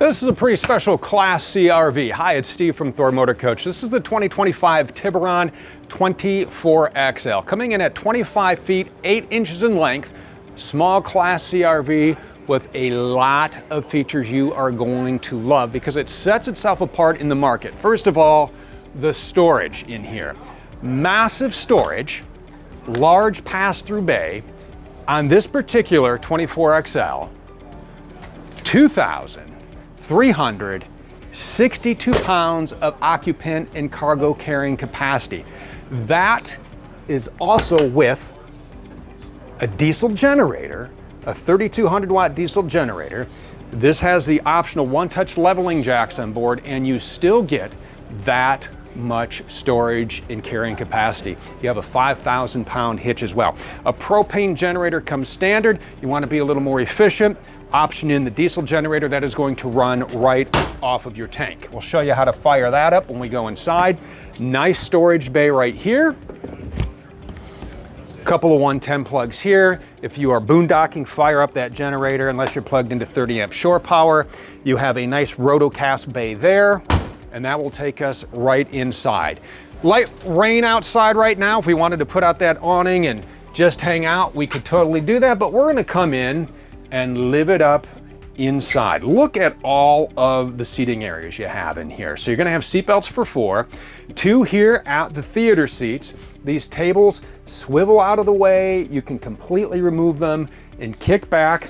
This is a pretty special Class C RV. Hi, it's Steve from Thor Motor Coach. This is the 2025 Tiburon 24XL, coming in at 25 feet, 8 inches in length. Small Class C RV with a lot of features you are going to love because it sets itself apart in the market. First of all, the storage in here. Massive storage, large pass-through bay. On this particular 24XL, 2,362 pounds of occupant and cargo carrying capacity. That is also with a diesel generator, a 3,200 watt diesel generator. This has the optional one-touch leveling jacks on board, and you still get that much storage and carrying capacity. You have a 5,000 pound hitch as well. A propane generator comes standard. You want to be a little more efficient, option in the diesel generator that is going to run right off of your tank. We'll show you how to fire that up when we go inside. Nice storage bay right here. Couple of 110 plugs here. If you are boondocking, fire up that generator unless you're plugged into 30 amp shore power. You have a nice rotocast bay there, and that will take us right inside. Light rain outside right now. If we wanted to put out that awning and just hang out, we could totally do that, but we're gonna come in and live it up inside. Look at all of the seating areas you have in here. So you're gonna have seatbelts for 4, 2 here at the theater seats. These tables swivel out of the way. You can completely remove them and kick back.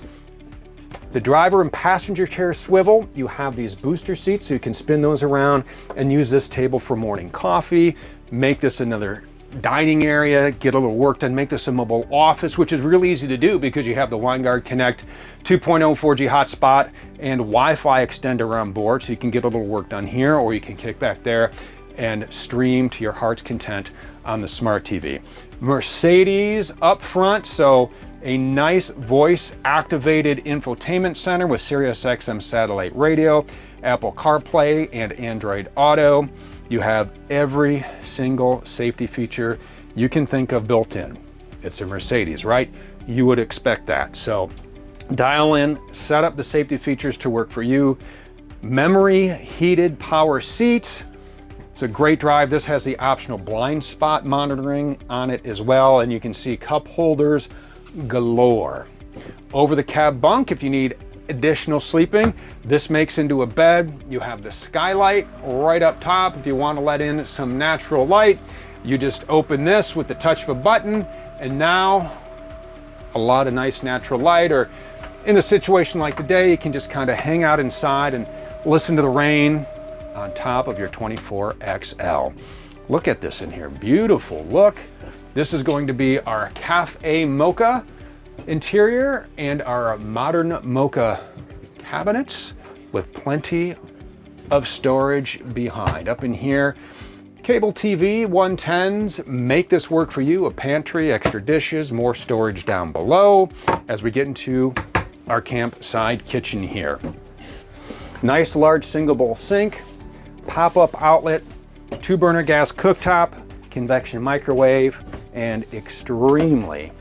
The driver and passenger chair swivel. You have these booster seats so you can spin those around and use this table for morning coffee. Make this another dining area, get a little work done, make this a mobile office, which is really easy to do because you have the WineGuard Connect 2.0 4G hotspot and Wi-Fi extender on board, so you can get a little work done here, or you can kick back there and stream to your heart's content on the smart TV. Mercedes up front, so a nice voice activated infotainment center with Sirius XM satellite radio, Apple CarPlay and Android Auto. You have every single safety feature you can think of built in. It's a Mercedes, right? You would expect that. So dial in, set up the safety features to work for you. Memory heated power seats. It's a great drive. This has the optional blind spot monitoring on it as well, and you can see cup holders galore. Over the cab bunk, if you need additional sleeping, this makes into a bed. You have the skylight right up top. If you want to let in some natural light, you just open this with the touch of a button, and now a lot of nice natural light. Or in a situation like today, you can just kind of hang out inside and listen to the rain on top of your 24XL. Look at this in here, beautiful look. This is going to be our cafe mocha interior and our modern mocha cabinets with plenty of storage behind. Up in here, cable TV 110s, make this work for you. A pantry, extra dishes, more storage down below as we get into our campside kitchen here. Nice large single bowl sink, pop-up outlet, 2-burner gas cooktop, convection microwave, and extremely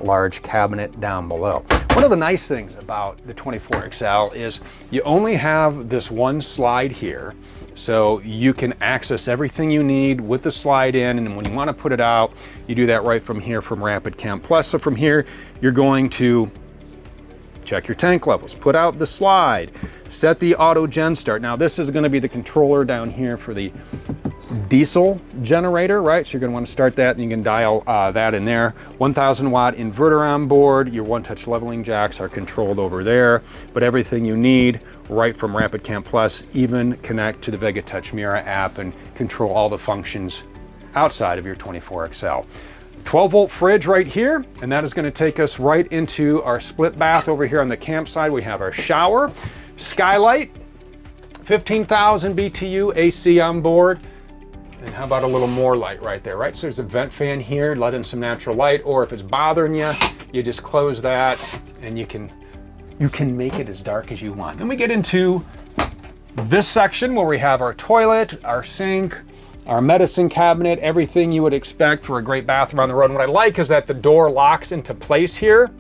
large cabinet down below. One of the nice things about the 24XL is you only have this one slide here, so you can access everything you need with the slide in, and when you want to put it out, you do that right from here from Rapid Camp Plus. So from here, you're going to check your tank levels, put out the slide, set the auto gen start. Now this is going to be the controller down here for the diesel generator, right? So you're going to want to start that, and you can dial that in there. 1,000 watt inverter on board. Your one-touch leveling jacks are controlled over there, but everything you need right from Rapid Camp Plus, even connect to the Vega Touch Mira app and control all the functions outside of your 24XL. 12-volt fridge right here, and that is going to take us right into our split bath over here on the campsite. We have our shower, skylight, 15,000 BTU AC on board. And how about a little more light right there, right? So there's a vent fan here, let in some natural light, or if it's bothering you, you just close that and you can make it as dark as you want. Then we get into this section where we have our toilet, our sink, our medicine cabinet, everything you would expect for a great bathroom on the road. And what I like is that the door locks into place here.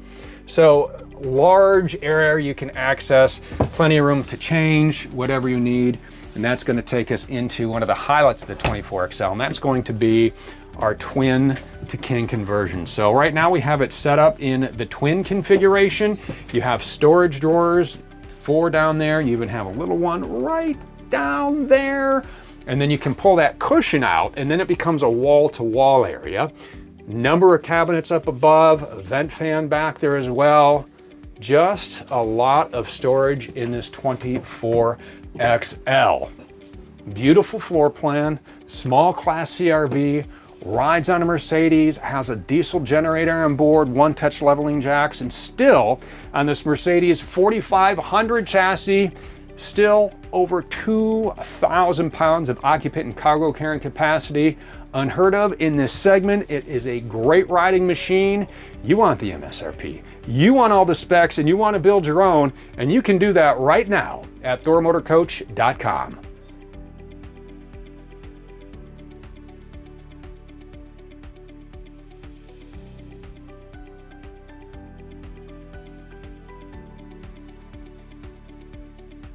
So large area you can access, plenty of room to change whatever you need. And that's going to take us into one of the highlights of the 24XL, and that's going to be our twin to king conversion. So right now we have it set up in the twin configuration. You have storage drawers, 4 down there. You even have a little one right down there. And then you can pull that cushion out, and then it becomes a wall-to-wall area. Number of cabinets up above, a vent fan back there as well. Just a lot of storage in this 24XL. Beautiful floor plan, small class CRV, rides on a Mercedes, has a diesel generator on board, 1-touch leveling jacks, and still on this Mercedes 4500 chassis, still over 2,000 pounds of occupant and cargo carrying capacity. Unheard of in this segment. It is a great riding machine. You want the MSRP, you want all the specs, and you want to build your own, and you can do that right now at thormotorcoach.com.